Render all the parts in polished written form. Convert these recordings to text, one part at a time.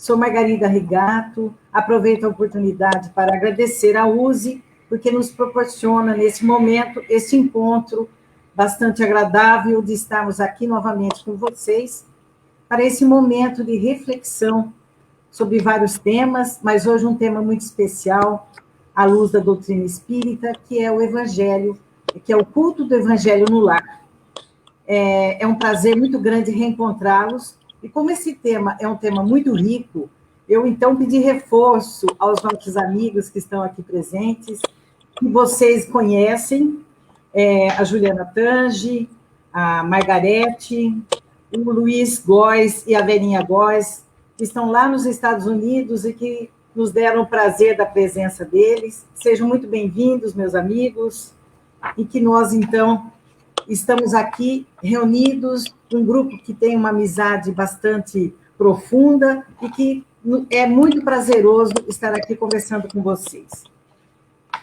Sou Margarida Rigato, aproveito a oportunidade para agradecer à USE, porque nos proporciona, nesse momento, esse encontro bastante agradável de estarmos aqui novamente com vocês, para esse momento de reflexão sobre vários temas, mas hoje um tema muito especial, à luz da doutrina espírita, que é o Evangelho, que é o culto do Evangelho no lar. É um prazer muito grande reencontrá-los, e como esse tema é um tema muito rico, eu então pedi reforço aos nossos amigos que estão aqui presentes, que vocês conhecem, a Juliana Tange, a Margarete, o Luiz Góes e a Verinha Góes, que estão lá nos Estados Unidos e que nos deram o prazer da presença deles. Sejam muito bem-vindos, meus amigos, e que nós, então, estamos aqui reunidos, um grupo que tem uma amizade bastante profunda e que é muito prazeroso estar aqui conversando com vocês.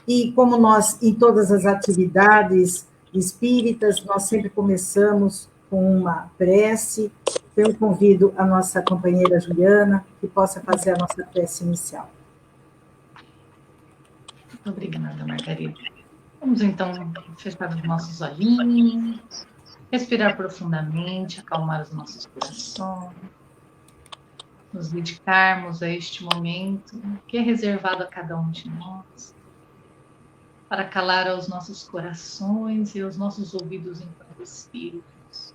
E como nós, em todas as atividades espíritas, nós sempre começamos com uma prece. Eu convido a nossa companheira Juliana, que possa fazer a nossa prece inicial. Muito obrigada, Margarida. Vamos, então, fechar os nossos olhinhos, respirar profundamente, acalmar os nossos corações, nos dedicarmos a este momento que é reservado a cada um de nós, para calar aos nossos corações e aos nossos ouvidos enquanto espíritos.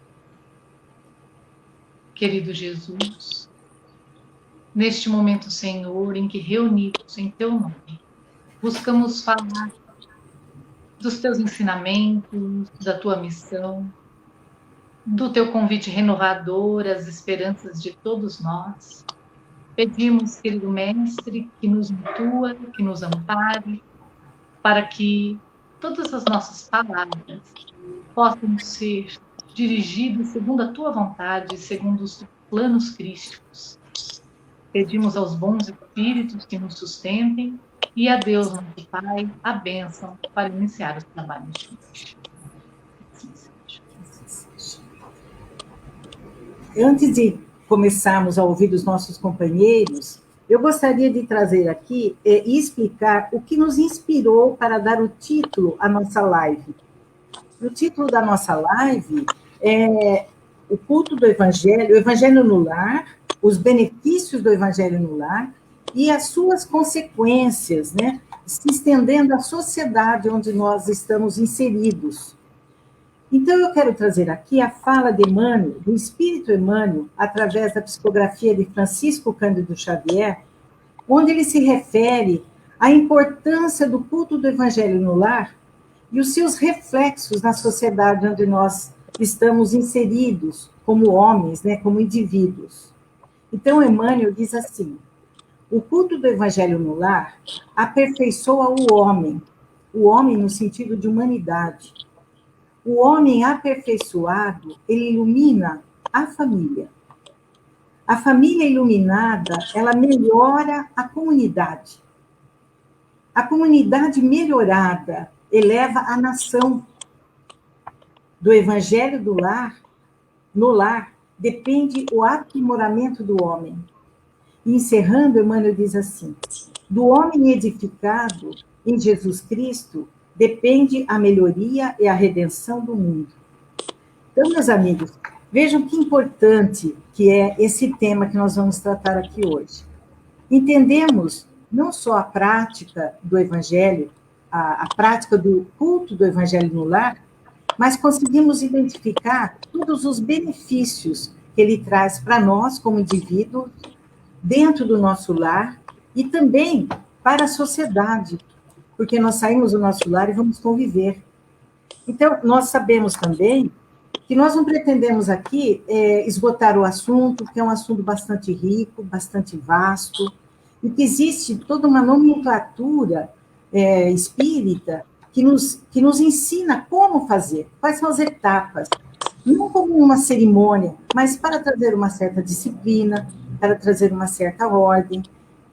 Querido Jesus, neste momento, Senhor, em que reunidos em Teu nome, buscamos falar dos Teus ensinamentos, da Tua missão, do Teu convite renovador às esperanças de todos nós. Pedimos, querido Mestre, que nos intua, que nos ampare, para que todas as nossas palavras possam ser dirigidas segundo a Tua vontade, segundo os planos crísticos. Pedimos aos bons espíritos que nos sustentem e a Deus, nosso Pai, a bênção para iniciar os trabalhos de hoje. Antes de começarmos a ouvir os nossos companheiros, eu gostaria de trazer aqui e explicar o que nos inspirou para dar o título à nossa live. O título da nossa live é o culto do Evangelho, o Evangelho no lar, os benefícios do Evangelho no lar e as suas consequências, né, se estendendo à sociedade onde nós estamos inseridos. Então, eu quero trazer aqui a fala de Emmanuel, do Espírito Emmanuel, através da psicografia de Francisco Cândido Xavier, onde ele se refere à importância do culto do Evangelho no lar e os seus reflexos na sociedade onde nós estamos inseridos como homens, né, como indivíduos. Então, Emmanuel diz assim: o culto do Evangelho no lar aperfeiçoa o homem no sentido de humanidade. O homem aperfeiçoado, ele ilumina a família. A família iluminada, ela melhora a comunidade. A comunidade melhorada eleva a nação. Do Evangelho do lar, no lar, depende o aprimoramento do homem. E encerrando, Emmanuel diz assim: do homem edificado em Jesus Cristo depende a melhoria e a redenção do mundo. Então, meus amigos, vejam que importante que é esse tema que nós vamos tratar aqui hoje. Entendemos não só a prática do Evangelho, a prática do culto do Evangelho no lar, mas conseguimos identificar todos os benefícios que ele traz para nós como indivíduos, dentro do nosso lar e também para a sociedade, porque nós saímos do nosso lar e vamos conviver. Então, nós sabemos também que nós não pretendemos aqui esgotar o assunto, que é um assunto bastante rico, bastante vasto, e que existe toda uma nomenclatura espírita que nos ensina como fazer, quais são as etapas, não como uma cerimônia, mas para trazer uma certa disciplina, para trazer uma certa ordem,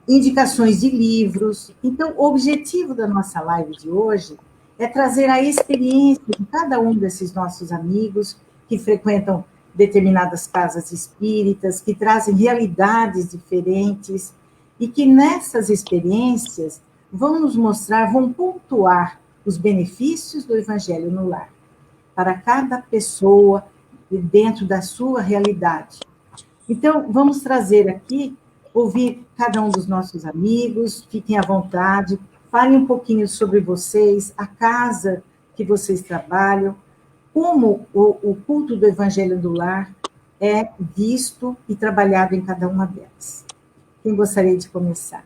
indicações de livros. Então, o objetivo da nossa live de hoje é trazer a experiência de cada um desses nossos amigos que frequentam determinadas casas espíritas, que trazem realidades diferentes, e que nessas experiências vão nos mostrar, vão pontuar os benefícios do Evangelho no lar, para cada pessoa, dentro da sua realidade. Então, vamos trazer aqui, ouvir cada um dos nossos amigos, fiquem à vontade, falem um pouquinho sobre vocês, a casa que vocês trabalham, como o culto do Evangelho do Lar é visto e trabalhado em cada uma delas. Quem gostaria de começar?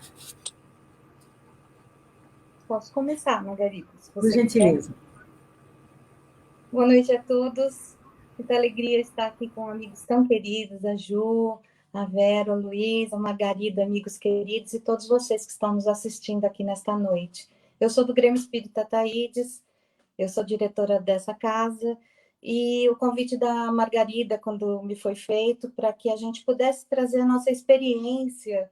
Posso começar, Margarida, se Por você gentileza. quer. Boa noite a todos. Muita alegria estar aqui com amigos tão queridos, a Ju, a Vera, o Luiz, a Margarida, amigos queridos, e todos vocês que estão nos assistindo aqui nesta noite. Eu sou do Grêmio Espírita Taídes, eu sou diretora dessa casa, e o convite da Margarida, quando me foi feito, para que a gente pudesse trazer a nossa experiência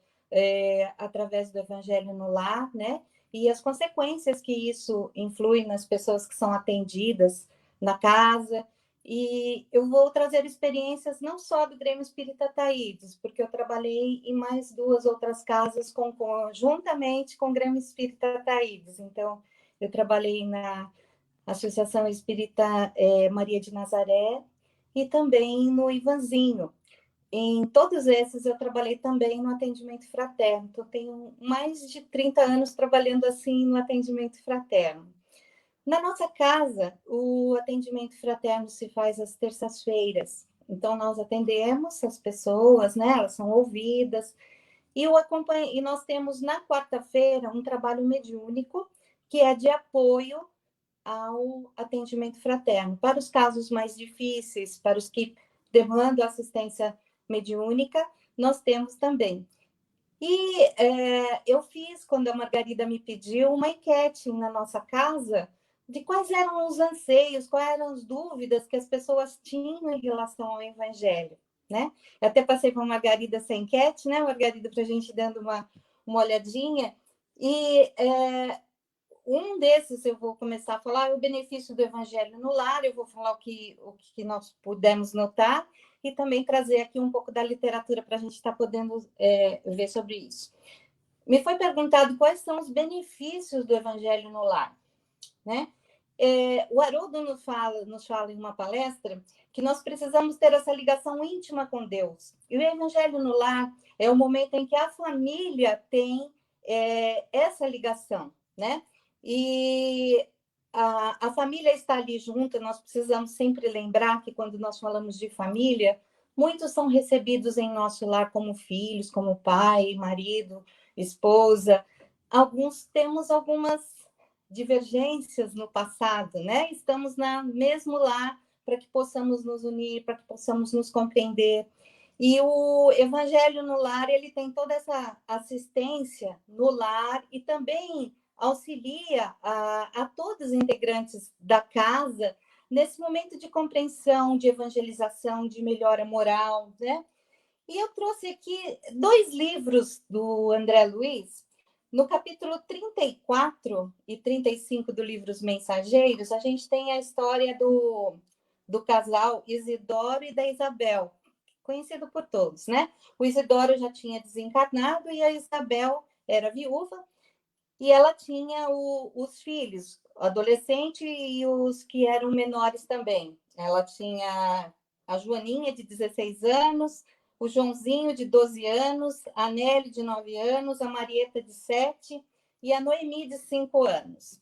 através do Evangelho no Lar, né? E as consequências que isso influi nas pessoas que são atendidas na casa. E eu vou trazer experiências não só do Grêmio Espírita Taídes, porque eu trabalhei em mais 2 outras casas juntamente com o Grêmio Espírita Taídes. Então, eu trabalhei na Associação Espírita Maria de Nazaré e também no Ivanzinho. Em todos esses, eu trabalhei também no atendimento fraterno. Então, eu tenho mais de 30 anos trabalhando assim no atendimento fraterno. Na nossa casa, o atendimento fraterno se faz às terças-feiras. Então, nós atendemos as pessoas, né? Elas são ouvidas. E nós temos, na quarta-feira, um trabalho mediúnico, que é de apoio ao atendimento fraterno. Para os casos mais difíceis, para os que demandam assistência mediúnica, nós temos também. E eu fiz, quando a Margarida me pediu, uma enquete na nossa casa de quais eram os anseios, quais eram as dúvidas que as pessoas tinham em relação ao Evangelho, né? Eu até passei para a Margarida essa enquete, né, Margarida, para a gente dando uma olhadinha. E um desses eu vou começar a falar, é o benefício do Evangelho no lar, eu vou falar o que nós pudemos notar, e também trazer aqui um pouco da literatura para a gente estar podendo ver sobre isso. Me foi perguntado quais são os benefícios do Evangelho no lar, né? O Haroldo nos fala em uma palestra que nós precisamos ter essa ligação íntima com Deus. E o Evangelho no lar é o momento em que a família tem essa ligação, né? E a família está ali junto, nós precisamos sempre lembrar que quando nós falamos de família, muitos são recebidos em nosso lar como filhos, como pai, marido, esposa. Alguns temos algumas divergências no passado, né? Estamos no mesmo lar para que possamos nos unir, para que possamos nos compreender. E o Evangelho no Lar, ele tem toda essa assistência no lar e também auxilia a todos os integrantes da casa nesse momento de compreensão, de evangelização, de melhora moral, né? E eu trouxe aqui 2 livros do André Luiz. No capítulo 34 e 35 do livro Os Mensageiros, a gente tem a história do casal Isidoro e da Isabel, conhecido por todos, né? O Isidoro já tinha desencarnado e a Isabel era viúva, e ela tinha os filhos, o adolescente e os que eram menores também. Ela tinha a Joaninha, de 16 anos, o Joãozinho, de 12 anos, a Nelly, de 9 anos, a Marieta, de 7, e a Noemi, de 5 anos.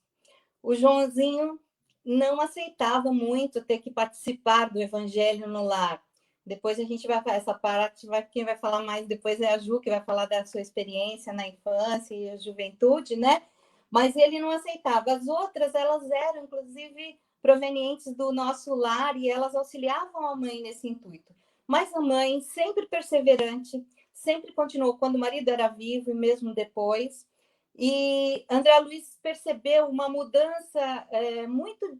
O Joãozinho não aceitava muito ter que participar do Evangelho no lar. Depois a gente vai falar essa parte, quem vai falar mais depois é a Ju, que vai falar da sua experiência na infância e a juventude, né? Mas ele não aceitava. As outras, elas eram, inclusive, provenientes do nosso lar e elas auxiliavam a mãe nesse intuito. Mas a mãe, sempre perseverante, sempre continuou, quando o marido era vivo e mesmo depois. E André Luiz percebeu uma mudança muito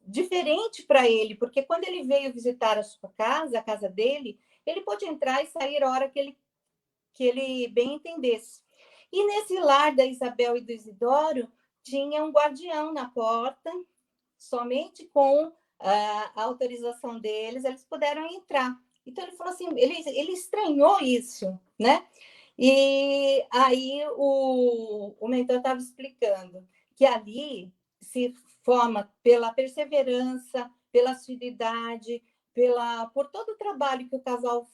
diferente para ele, porque quando ele veio visitar a sua casa, a casa dele, ele pôde entrar e sair a hora que ele bem entendesse. E nesse lar da Isabel e do Isidoro, tinha um guardião na porta, somente com a autorização deles, eles puderam entrar. Então, ele falou assim, ele estranhou isso, né? E aí o mentor estava explicando que ali se forma pela perseverança, pela assiduidade, por todo o trabalho que o casal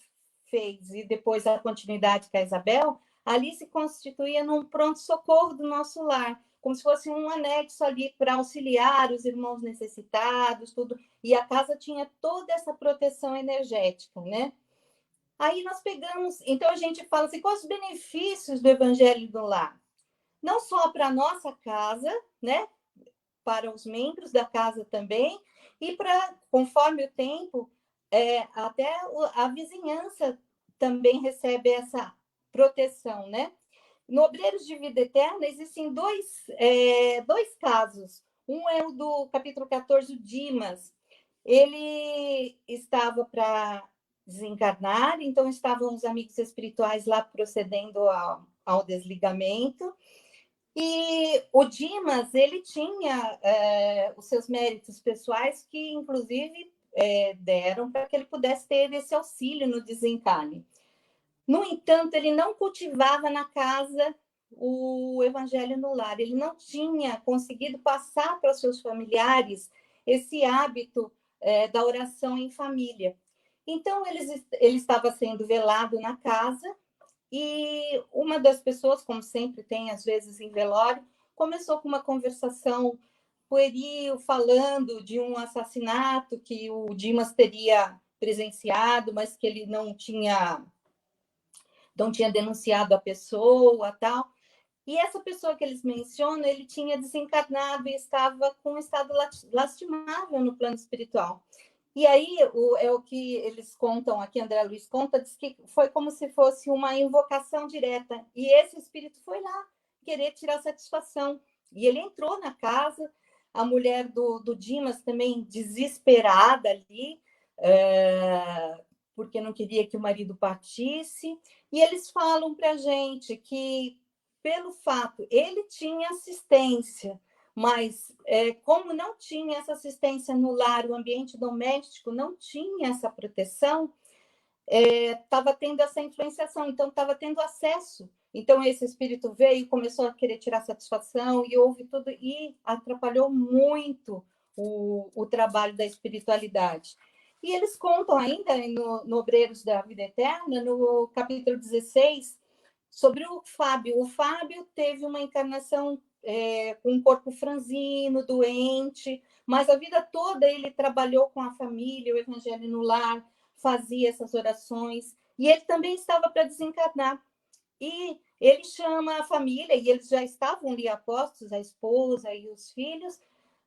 fez e depois a continuidade com a Isabel, ali se constituía num pronto-socorro do nosso lar, como se fosse um anexo ali para auxiliar os irmãos necessitados, tudo. E a casa tinha toda essa proteção energética, né? Aí nós pegamos, então a gente fala assim, quais os benefícios do Evangelho do Lar? Não só para a nossa casa, né? Para os membros da casa também, e para, conforme o tempo, até a vizinhança também recebe essa proteção, né? No Obreiros de Vida Eterna, existem dois casos. Um é o do capítulo 14, o Dimas. Ele estava para desencarnar, então estavam os amigos espirituais lá procedendo ao desligamento. E o Dimas, ele tinha os seus méritos pessoais que, inclusive, deram para que ele pudesse ter esse auxílio no desencarne. No entanto, ele não cultivava na casa o evangelho no lar. Ele não tinha conseguido passar para os seus familiares esse hábito da oração em família. Então, ele estava sendo velado na casa e uma das pessoas, como sempre tem às vezes em velório, começou com uma conversação pueril, falando de um assassinato que o Dimas teria presenciado, mas que ele não tinha denunciado a pessoa, tal. E essa pessoa que eles mencionam, ele tinha desencarnado e estava com um estado lastimável no plano espiritual. E aí, é o que eles contam aqui, André Luiz conta, diz que foi como se fosse uma invocação direta. E esse espírito foi lá querer tirar satisfação. E ele entrou na casa, a mulher do Dimas também desesperada ali, porque não queria que o marido partisse. E eles falam para a gente que, pelo fato, ele tinha assistência, mas como não tinha essa assistência no lar, o ambiente doméstico não tinha essa proteção, estava tendo essa influenciação, então estava tendo acesso. Então esse espírito veio, começou a querer tirar satisfação e houve tudo, e atrapalhou muito o trabalho da espiritualidade. E eles contam ainda no Obreiros da Vida Eterna, no capítulo 16, sobre o Fábio. O Fábio teve uma encarnação com um corpo franzino, doente, mas a vida toda ele trabalhou com a família, o evangelho no lar, fazia essas orações, e ele também estava para desencarnar. E ele chama a família, e eles já estavam ali apostos, a esposa e os filhos,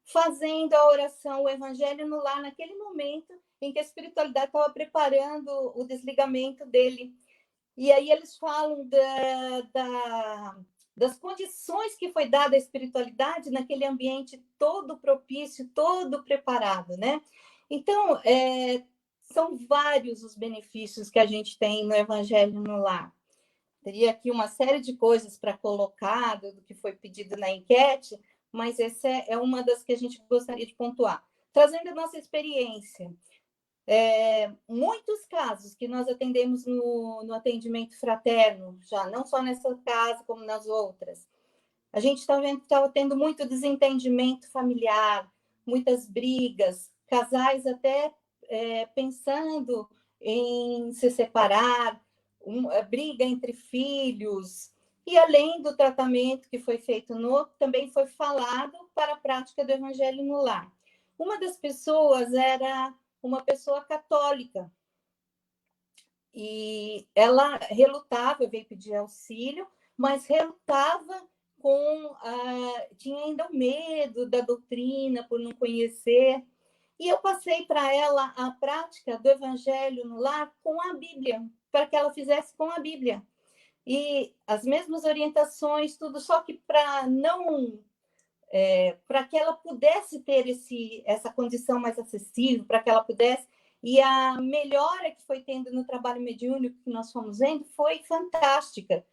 fazendo a oração, o evangelho no lar, naquele momento em que a espiritualidade estava preparando o desligamento dele. E aí eles falam das condições que foi dada à espiritualidade naquele ambiente todo propício, todo preparado, né? Então, são vários os benefícios que a gente tem no Evangelho no Lar. Teria aqui uma série de coisas para colocar do que foi pedido na enquete, mas essa é uma das que a gente gostaria de pontuar. Trazendo a nossa experiência, muitos casos que nós atendemos no atendimento fraterno, já não só nessa casa como nas outras, a gente estava tendo muito desentendimento familiar, muitas brigas, casais até pensando em se separar, briga entre filhos, e além do tratamento que foi feito também foi falado para a prática do evangelho no lar. Uma das pessoas era uma pessoa católica, e ela relutava, veio pedir auxílio, mas relutava tinha ainda o medo da doutrina, por não conhecer, e eu passei para ela a prática do evangelho no lar com a Bíblia, para que ela fizesse com a Bíblia. E as mesmas orientações, tudo, só que para que ela pudesse ter essa condição mais acessível, para que ela pudesse. E a melhora que foi tendo no trabalho mediúnico que nós fomos vendo foi fantástica.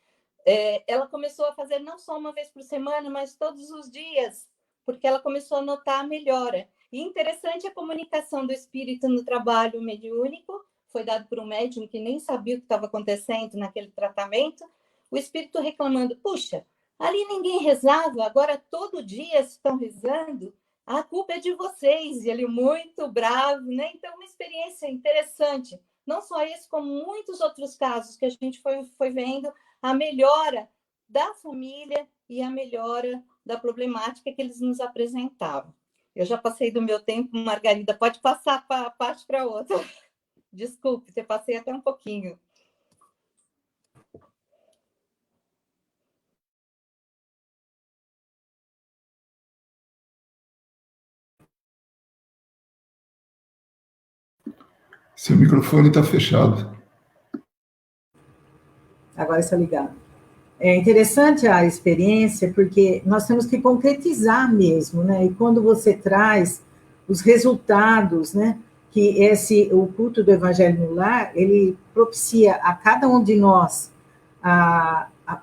Ela começou a fazer não só uma vez por semana, mas todos os dias, porque ela começou a notar a melhora. E interessante a comunicação do espírito no trabalho mediúnico, foi dado por um médium que nem sabia o que estava acontecendo naquele tratamento, o espírito reclamando, puxa, ali ninguém rezava, agora todo dia estão rezando, a culpa é de vocês, e ele muito bravo, né? Então, uma experiência interessante, não só esse, como muitos outros casos que a gente foi vendo, a melhora da família e a melhora da problemática que eles nos apresentavam. Eu já passei do meu tempo, Margarida, pode passar a parte para outra. Desculpe, eu passei até um pouquinho. Seu microfone está fechado. Agora está ligado. É interessante a experiência, porque nós temos que concretizar mesmo, né? E quando você traz os resultados, né? Que o culto do Evangelho no Lar, ele propicia a cada um de nós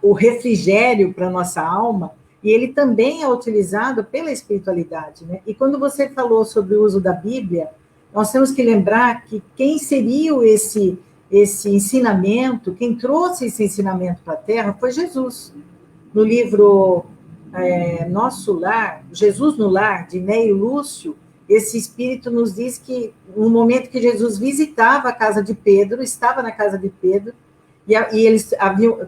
o refrigério para a nossa alma, e ele também é utilizado pela espiritualidade, né? E quando você falou sobre o uso da Bíblia, nós temos que lembrar que quem inseriu esse ensinamento, quem trouxe esse ensinamento para a Terra foi Jesus. No livro Nosso Lar, Jesus no Lar, de Neio Lúcio, esse espírito nos diz que no momento que Jesus visitava a casa de Pedro, estava na casa de Pedro, e eles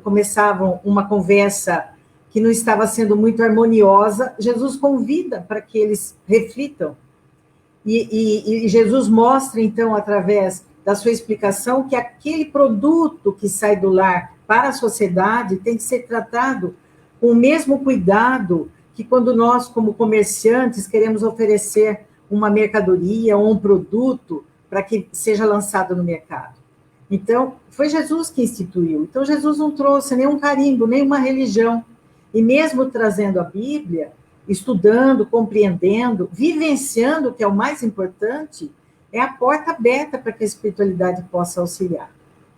começavam uma conversa que não estava sendo muito harmoniosa, Jesus convida para que eles reflitam. E Jesus mostra, então, através da sua explicação, que aquele produto que sai do lar para a sociedade tem que ser tratado com o mesmo cuidado que quando nós, como comerciantes, queremos oferecer uma mercadoria ou um produto para que seja lançado no mercado. Então, foi Jesus que instituiu. Então, Jesus não trouxe nenhum carimbo, nenhuma religião. E mesmo trazendo a Bíblia, estudando, compreendendo, vivenciando, que é o mais importante, é a porta aberta para que a espiritualidade possa auxiliar.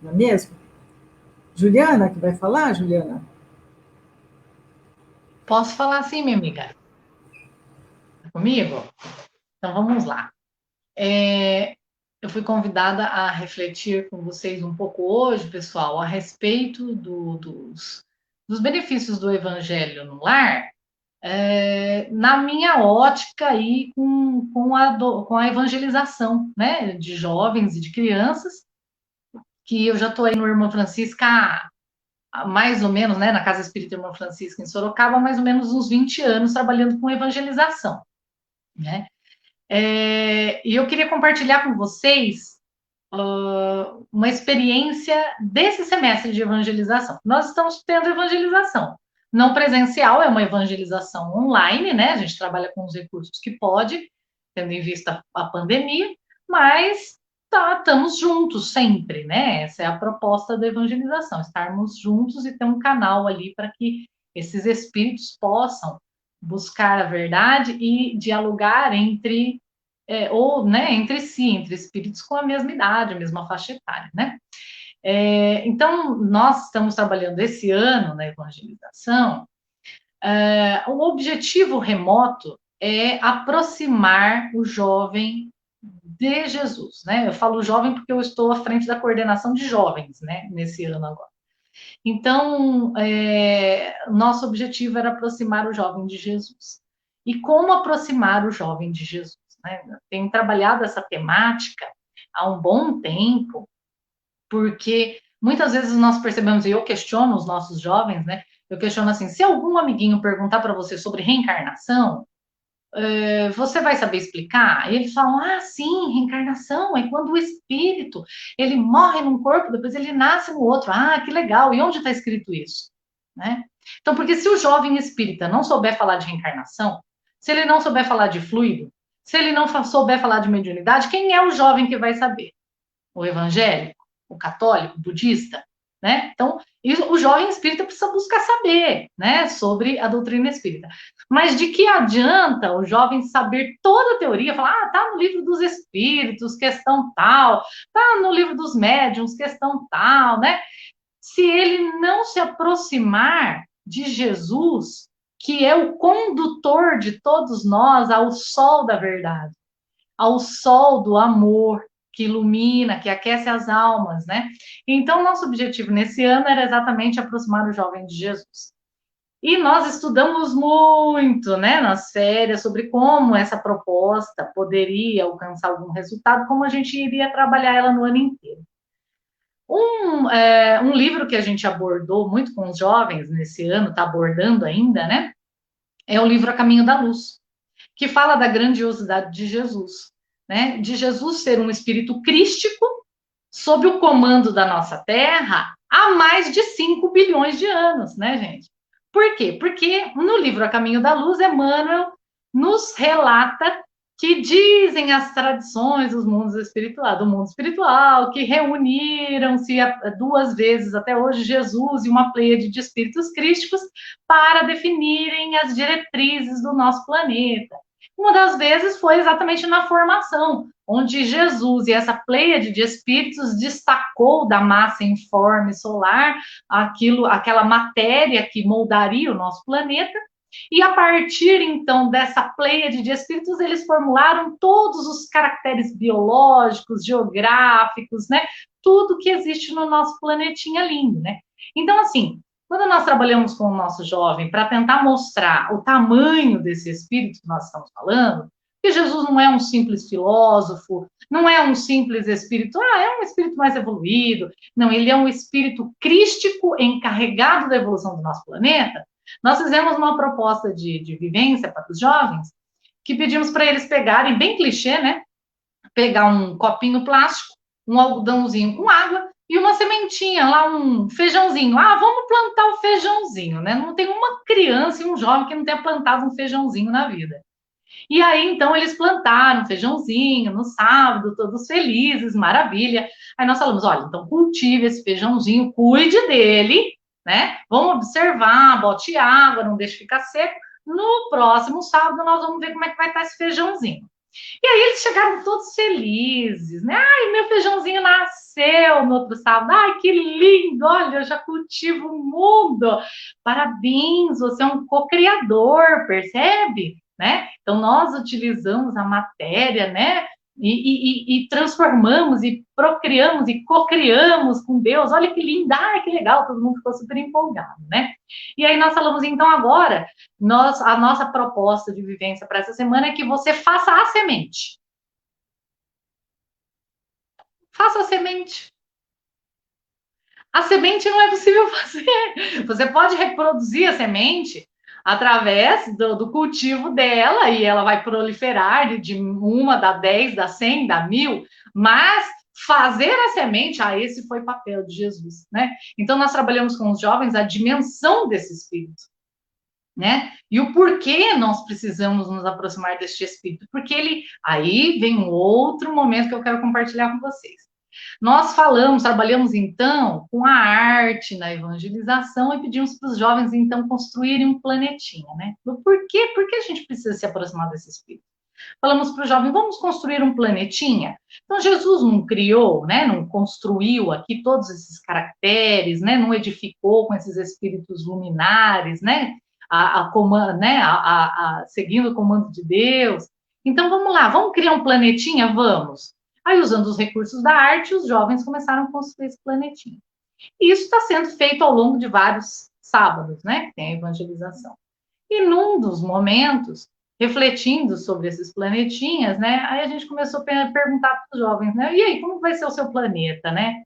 Não é mesmo? Juliana, que vai falar, Juliana? Posso falar sim, minha amiga? Tá comigo? Então, vamos lá. Eu fui convidada a refletir com vocês um pouco hoje, pessoal, a respeito dos benefícios do Evangelho no lar, na minha ótica aí com a evangelização, né, de jovens e de crianças, que eu já estou aí no Irmã Francisca, mais ou menos, né, na Casa Espírita Irmã Francisca, em Sorocaba, mais ou menos uns 20 anos trabalhando com evangelização, né? E eu queria compartilhar com vocês uma experiência desse semestre de evangelização. Nós estamos tendo evangelização não presencial, é uma evangelização online, né? A gente trabalha com os recursos que pode, tendo em vista a pandemia, mas estamos juntos sempre, né? Essa é a proposta da evangelização, estarmos juntos e ter um canal ali para que esses espíritos possam buscar a verdade e dialogar entre si, entre espíritos com a mesma idade, a mesma faixa etária, né? Então, nós estamos trabalhando esse ano na evangelização. O objetivo remoto é aproximar o jovem de Jesus, né? Eu falo jovem porque eu estou à frente da coordenação de jovens, né? Nesse ano agora. Então, nosso objetivo era aproximar o jovem de Jesus. E como aproximar o jovem de Jesus? Né? Tenho trabalhado essa temática há um bom tempo, porque muitas vezes nós percebemos, e eu questiono os nossos jovens, né? Eu questiono assim, se algum amiguinho perguntar para você sobre reencarnação, você vai saber explicar? E eles falam, sim, reencarnação é quando o espírito, ele morre num corpo, depois ele nasce no outro. Que legal, e onde está escrito isso? Né? Então, porque se o jovem espírita não souber falar de reencarnação, se ele não souber falar de fluido, se ele não souber falar de mediunidade, quem é o jovem que vai saber? O evangélico? O católico? O budista? Né? Então, o jovem espírita precisa buscar saber, né, sobre a doutrina espírita. Mas de que adianta o jovem saber toda a teoria, falar, tá no livro dos espíritos, questão tal, tá no livro dos médiuns, questão tal, né? Se ele não se aproximar de Jesus, que é o condutor de todos nós ao sol da verdade. ao sol do amor, que ilumina, que aquece as almas, né? Então, nosso objetivo nesse ano era exatamente aproximar o jovem de Jesus. E nós estudamos muito, né, nas férias, sobre como essa proposta poderia alcançar algum resultado, como a gente iria trabalhar ela no ano inteiro. Um livro que a gente abordou muito com os jovens nesse ano, está abordando ainda, né, é o livro A Caminho da Luz, que fala da grandiosidade de Jesus, né, de Jesus ser um espírito crístico sob o comando da nossa Terra há mais de 5 bilhões de anos, né, gente? Por quê? Porque no livro A Caminho da Luz, Emmanuel nos relata que dizem as tradições do mundo espiritual, que reuniram-se 2 vezes até hoje Jesus e uma pleiade de espíritos crísticos para definirem as diretrizes do nosso planeta. Uma das vezes foi exatamente na formação, onde Jesus e essa pleiade de espíritos destacou da massa informe solar aquela matéria que moldaria o nosso planeta, e a partir, então, dessa pleiade de espíritos, eles formularam todos os caracteres biológicos, geográficos, né? Tudo que existe no nosso planetinha lindo, né? Então, assim, quando nós trabalhamos com o nosso jovem para tentar mostrar o tamanho desse espírito que nós estamos falando, que Jesus não é um simples filósofo, não é um simples espírito, é um espírito mais evoluído, não, ele é um espírito crístico encarregado da evolução do nosso planeta. Nós fizemos uma proposta de vivência para os jovens, que pedimos para eles pegarem, bem clichê, né? Pegar um copinho plástico, um algodãozinho com água e uma sementinha, lá um feijãozinho. Vamos plantar o feijãozinho, né? Não tem uma criança e um jovem que não tenha plantado um feijãozinho na vida. E aí, então, eles plantaram feijãozinho no sábado, todos felizes, maravilha. Aí nós falamos, olha, então cultive esse feijãozinho, cuide dele, né? Vamos observar, bote água, não deixe ficar seco. No próximo sábado, nós vamos ver como é que vai estar esse feijãozinho. E aí eles chegaram todos felizes, né? Ai, meu feijãozinho nasceu no outro sábado. Ai, que lindo! Olha, eu já cultivo o mundo. Parabéns, você é um co-criador, percebe? Né? Então, nós utilizamos a matéria, né? E transformamos, e procriamos, e cocriamos com Deus. Olha que linda, que legal, todo mundo ficou super empolgado, né? E aí nós falamos, então, agora, a nossa proposta de vivência para essa semana é que você faça a semente. Faça a semente. A semente não é possível fazer. Você pode reproduzir a semente através do cultivo dela, e ela vai proliferar de 1, da 10, da 100, da 1000, mas fazer a semente, esse foi o papel de Jesus, né? Então, nós trabalhamos com os jovens a dimensão desse espírito, né? E o porquê nós precisamos nos aproximar deste espírito, porque aí vem um outro momento que eu quero compartilhar com vocês. Nós trabalhamos então com a arte na evangelização e pedimos para os jovens então construírem um planetinha, né? Por quê? Por que a gente precisa se aproximar desse espírito? Falamos para o jovem, vamos construir um planetinha? Então, Jesus não criou, né? Não construiu aqui todos esses caracteres, né? Não edificou com esses espíritos luminares, né? Seguindo o comando de Deus. Então, vamos lá, vamos criar um planetinha? Vamos. Aí, usando os recursos da arte, os jovens começaram a construir esse planetinha. E isso está sendo feito ao longo de vários sábados, né? Que tem a evangelização. E num dos momentos, refletindo sobre esses planetinhas, né? Aí a gente começou a perguntar para os jovens, né? E aí, como vai ser o seu planeta, né?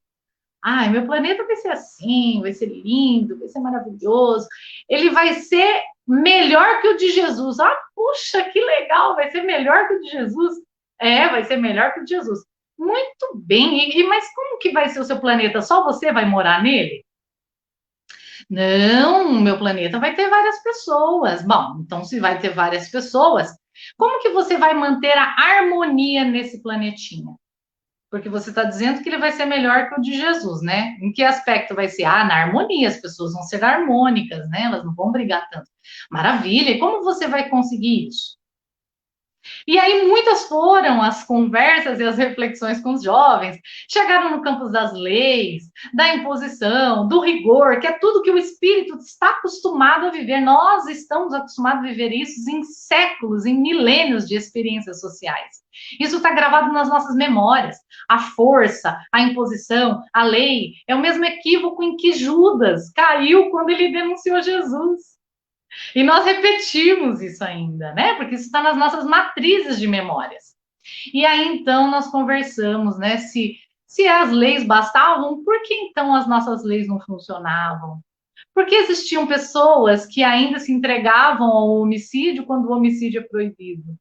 Meu planeta vai ser assim, vai ser lindo, vai ser maravilhoso. Ele vai ser melhor que o de Jesus. Puxa, que legal, vai ser melhor que o de Jesus. Vai ser melhor que o de Jesus. Muito bem, mas como que vai ser o seu planeta? Só você vai morar nele? Não, meu planeta vai ter várias pessoas. Bom, então se vai ter várias pessoas, como que você vai manter a harmonia nesse planetinha? Porque você está dizendo que ele vai ser melhor que o de Jesus, né? Em que aspecto vai ser? Na harmonia, as pessoas vão ser harmônicas, né? Elas não vão brigar tanto. Maravilha, e como você vai conseguir isso? E aí muitas foram as conversas e as reflexões com os jovens, chegaram no campo das leis, da imposição, do rigor, que é tudo que o espírito está acostumado a viver. Nós estamos acostumados a viver isso em séculos, em milênios de experiências sociais. Isso está gravado nas nossas memórias. A força, a imposição, a lei, é o mesmo equívoco em que Judas caiu quando ele denunciou Jesus. E nós repetimos isso ainda, né? Porque isso está nas nossas matrizes de memórias. E aí, então, nós conversamos, né? Se as leis bastavam, por que então as nossas leis não funcionavam? Por que existiam pessoas que ainda se entregavam ao homicídio quando o homicídio é proibido?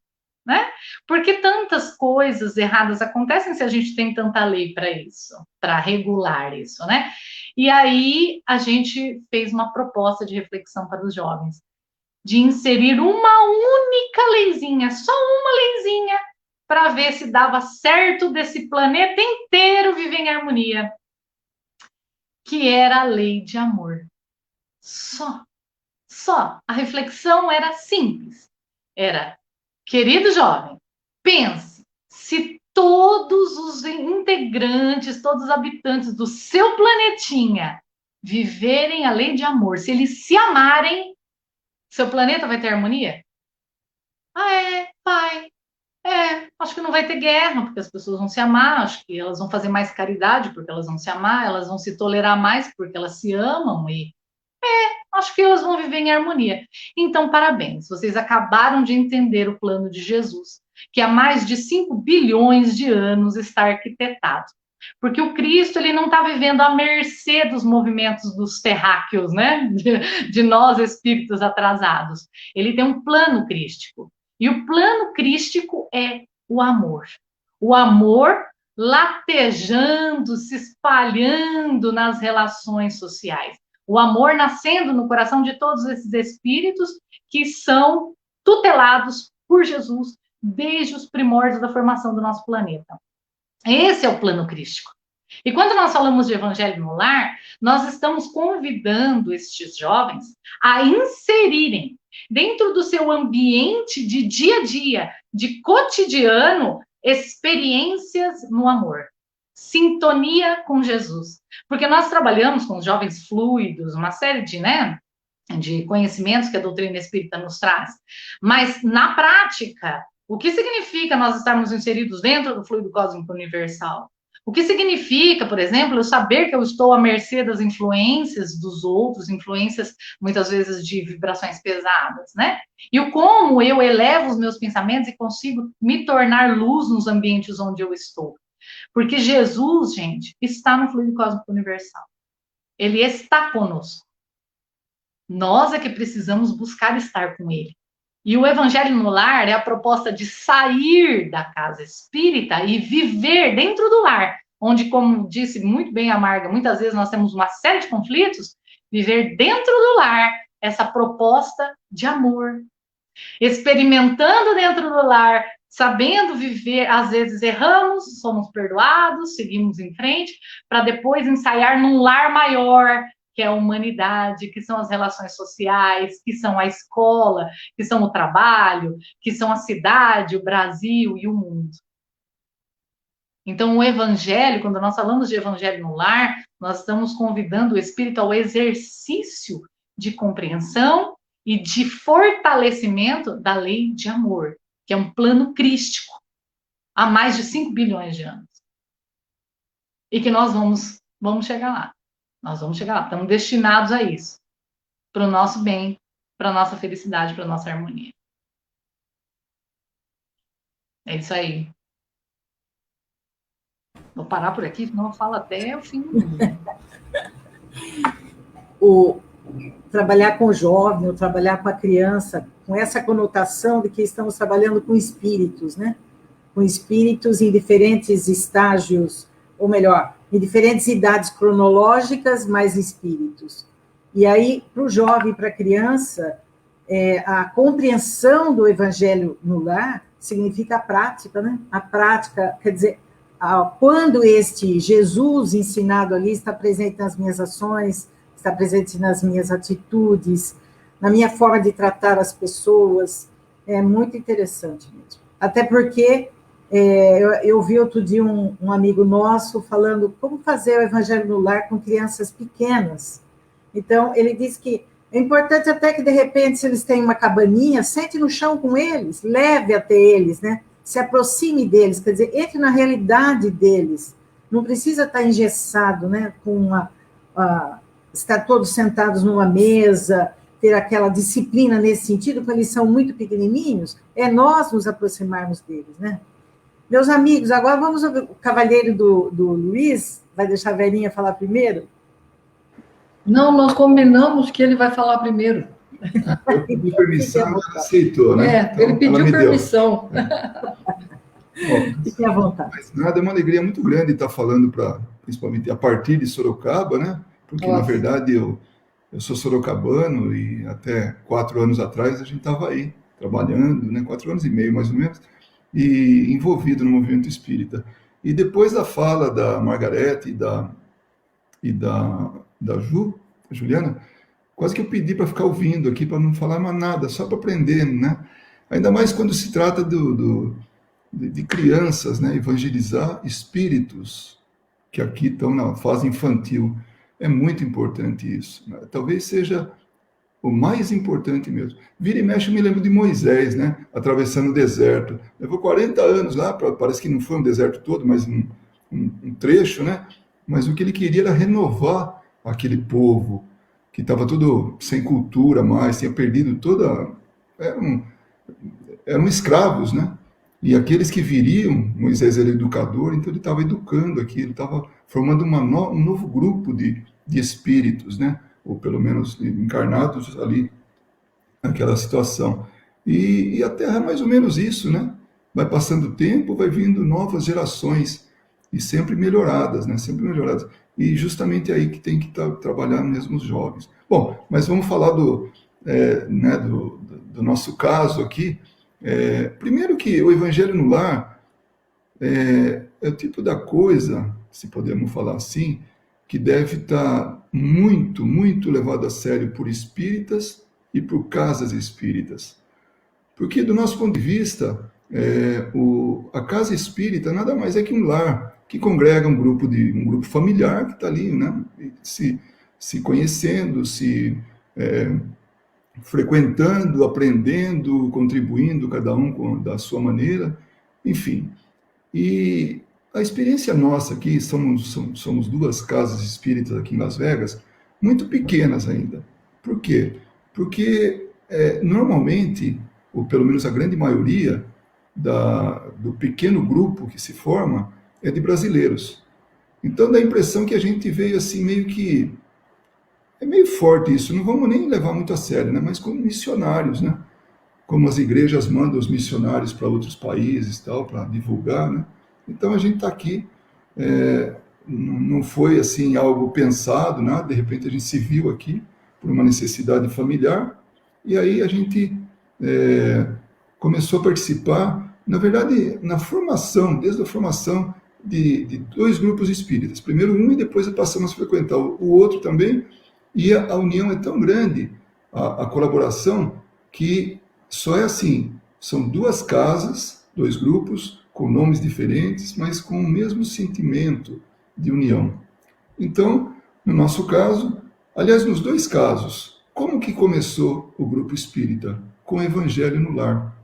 Né? Por que tantas coisas erradas acontecem se a gente tem tanta lei para isso, para regular isso, né? E aí a gente fez uma proposta de reflexão para os jovens, de inserir uma única leizinha, só uma leizinha, para ver se dava certo desse planeta inteiro viver em harmonia, que era a lei de amor. Só. A reflexão era simples. Era: querido jovem, pense, se todos os integrantes, todos os habitantes do seu planetinha viverem a lei de amor, se eles se amarem, seu planeta vai ter harmonia? Vai. Acho que não vai ter guerra, porque as pessoas vão se amar, acho que elas vão fazer mais caridade, porque elas vão se amar, elas vão se tolerar mais, porque elas se amam, e acho que elas vão viver em harmonia. Então, parabéns, vocês acabaram de entender o plano de Jesus, que há mais de 5 bilhões de anos está arquitetado. Porque o Cristo, ele não está vivendo à mercê dos movimentos dos terráqueos, né? De nós, espíritos atrasados. Ele tem um plano crístico. E o plano crístico é o amor. O amor latejando, se espalhando nas relações sociais. O amor nascendo no coração de todos esses espíritos que são tutelados por Jesus desde os primórdios da formação do nosso planeta. Esse é o plano crístico. E quando nós falamos de evangelho no lar, nós estamos convidando estes jovens a inserirem dentro do seu ambiente de dia a dia, de cotidiano, experiências no amor. Sintonia com Jesus. Porque nós trabalhamos com os jovens fluidos, uma série de conhecimentos que a doutrina espírita nos traz. Mas, na prática, o que significa nós estarmos inseridos dentro do fluido cósmico universal? O que significa, por exemplo, eu saber que eu estou à mercê das influências dos outros, influências, muitas vezes, de vibrações pesadas, né? E o como eu elevo os meus pensamentos e consigo me tornar luz nos ambientes onde eu estou. Porque Jesus, gente, está no fluido cósmico universal. Ele está conosco. Nós é que precisamos buscar estar com ele. E o Evangelho no Lar é a proposta de sair da casa espírita e viver dentro do lar, onde, como disse muito bem a Marga, muitas vezes nós temos uma série de conflitos, viver dentro do lar essa proposta de amor. Experimentando dentro do lar, sabendo viver, às vezes erramos, somos perdoados, seguimos em frente, para depois ensaiar num lar maior, que é a humanidade, que são as relações sociais, que são a escola, que são o trabalho, que são a cidade, o Brasil e o mundo. Então, o evangelho, quando nós falamos de evangelho no lar, nós estamos convidando o espírito ao exercício de compreensão e de fortalecimento da lei de amor, que é um plano crístico, há mais de 5 bilhões de anos. E que nós vamos chegar lá. Nós vamos chegar lá, estamos destinados a isso. Para o nosso bem, para a nossa felicidade, para a nossa harmonia. É isso aí. Vou parar por aqui, senão eu falo até o fim do mundo. Trabalhar com o jovem, ou trabalhar com a criança, com essa conotação de que estamos trabalhando com espíritos, né? Com espíritos em diferentes estágios, ou melhor, em diferentes idades cronológicas, mas espíritos. E aí, para o jovem e para a criança, a compreensão do evangelho no lar significa a prática, né? A prática, quer dizer, quando este Jesus ensinado ali está presente nas minhas ações, está presente nas minhas atitudes, na minha forma de tratar as pessoas, é muito interessante mesmo. Até porque eu vi outro dia um amigo nosso falando como fazer o Evangelho no Lar com crianças pequenas. Então, ele disse que é importante até que, de repente, se eles têm uma cabaninha, sente no chão com eles, leve até eles, né? Se aproxime deles, quer dizer, entre na realidade deles. Não precisa estar engessado, né? Estar todos sentados numa mesa, ter aquela disciplina nesse sentido, porque eles são muito pequenininhos, é nós nos aproximarmos deles, né? Meus amigos, agora vamos ouvir o cavalheiro do Luiz, vai deixar a Verinha falar primeiro? Não, nós combinamos que ele vai falar primeiro. Eu pedi permissão, ela aceitou, né? Então, ele pediu permissão. Fique à vontade. Mas nada, é uma alegria muito grande estar falando, principalmente a partir de Sorocaba, né? Porque, na verdade, eu sou sorocabano e até 4 anos atrás a gente estava aí, trabalhando, né? 4 anos e meio, mais ou menos, e envolvido no movimento espírita. E depois da fala da Margarete e da Juliana, quase que eu pedi para ficar ouvindo aqui, para não falar mais nada, só para aprender, né? Ainda mais quando se trata de crianças, né? Evangelizar espíritos que aqui estão na fase infantil. É muito importante isso, né? Talvez seja o mais importante mesmo. Vira e mexe, eu me lembro de Moisés, né? Atravessando o deserto. Levou 40 anos lá, parece que não foi um deserto todo, mas um trecho, né? Mas o que ele queria era renovar aquele povo que estava todo sem cultura mais, tinha perdido toda... Eram escravos, né? E aqueles que viriam, Moisés era educador, então ele estava educando aqui, ele estava formando um novo grupo de espíritos, né? Ou pelo menos encarnados ali naquela situação. E a Terra é mais ou menos isso, né? Vai passando o tempo, vai vindo novas gerações, e sempre melhoradas, né? Sempre melhoradas. E justamente aí que tem que trabalhar mesmo os jovens. Bom, mas vamos falar do nosso caso aqui. Primeiro que o Evangelho no Lar é o tipo da coisa, se podemos falar assim, que deve estar muito, muito levado a sério por espíritas e por casas espíritas. Porque, do nosso ponto de vista, a casa espírita nada mais é que um lar que congrega um grupo familiar que está ali, né, se conhecendo, se frequentando, aprendendo, contribuindo, cada um da sua maneira, enfim. E a experiência nossa aqui, somos 2 casas espíritas aqui em Las Vegas, muito pequenas ainda. Por quê? Porque, normalmente, ou pelo menos a grande maioria, do pequeno grupo que se forma é de brasileiros. Então dá a impressão que a gente veio assim meio que... É meio forte isso, não vamos nem levar muito a sério, né? Mas como missionários, né? Como as igrejas mandam os missionários para outros países, tal, para divulgar, né? Então a gente está aqui, não foi assim algo pensado, nada, de repente a gente se viu aqui por uma necessidade familiar, e aí a gente começou a participar, na verdade, na formação, desde a formação de 2 grupos espíritas. Primeiro um e depois passamos a frequentar o outro também, e a união é tão grande, a colaboração, que só é assim, são 2 casas, 2 grupos, com nomes diferentes, mas com o mesmo sentimento de união. Então, no nosso caso, aliás, nos 2 casos, como que começou o grupo espírita? Com o Evangelho no Lar.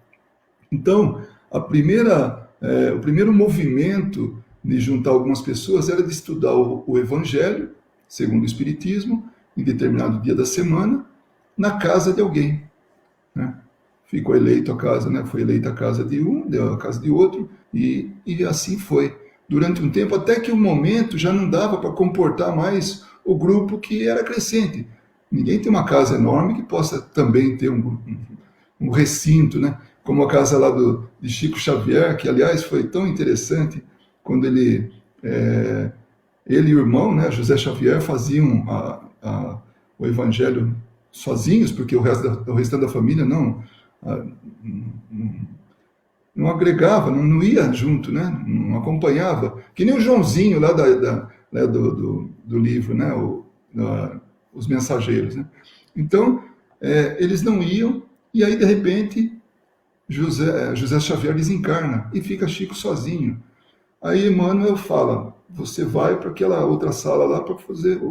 Então, o primeiro movimento de juntar algumas pessoas era de estudar o Evangelho, segundo o Espiritismo, em determinado dia da semana, na casa de alguém, né? Ficou eleito a casa, né? Foi eleita a casa de um, deu a casa de outro, e assim foi. Durante um tempo, até que o momento já não dava para comportar mais o grupo que era crescente. Ninguém tem uma casa enorme que possa também ter um recinto, né? Como a casa lá de Chico Xavier, que, aliás, foi tão interessante, quando ele e o irmão, né, José Xavier, faziam o Evangelho sozinhos, porque o restante da família não agregava, não ia junto, né? Não acompanhava. Que nem o Joãozinho lá do livro, né? Os Mensageiros, né? Então, eles não iam, e aí, de repente, José Xavier desencarna e fica Chico sozinho. Aí Emmanuel fala, você vai para aquela outra sala lá para fazer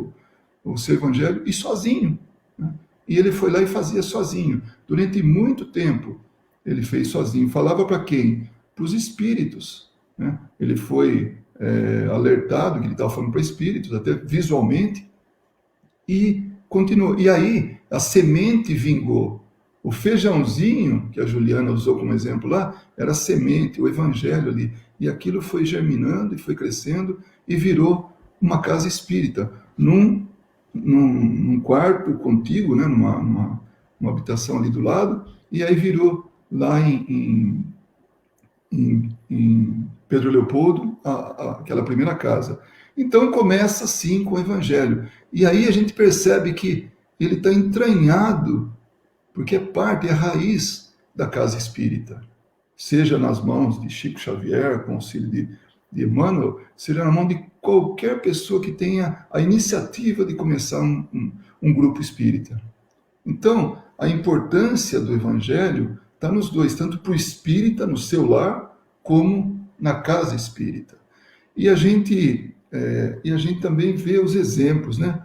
o seu evangelho, e sozinho. Né? E ele foi lá e fazia sozinho. Durante muito tempo, ele fez sozinho. Falava para quem? Para os espíritos. Né? Ele foi alertado que ele estava falando para espíritos, até visualmente, e continuou. E aí, a semente vingou. O feijãozinho, que a Juliana usou como exemplo lá, era a semente, o evangelho ali. E aquilo foi germinando e foi crescendo e virou uma casa espírita. Num quarto contíguo, né, numa habitação ali do lado, e aí virou lá em Pedro Leopoldo, aquela primeira casa. Então começa assim com o evangelho. E aí a gente percebe que ele está entranhado, porque é parte, é a raiz da casa espírita. Seja nas mãos de Chico Xavier, com auxílio de Emmanuel, seja na mão de qualquer pessoa que tenha a iniciativa de começar um grupo espírita. Então, a importância do evangelho está nos dois, tanto para o espírita, no seu lar, como na casa espírita. E a gente também vê os exemplos, né?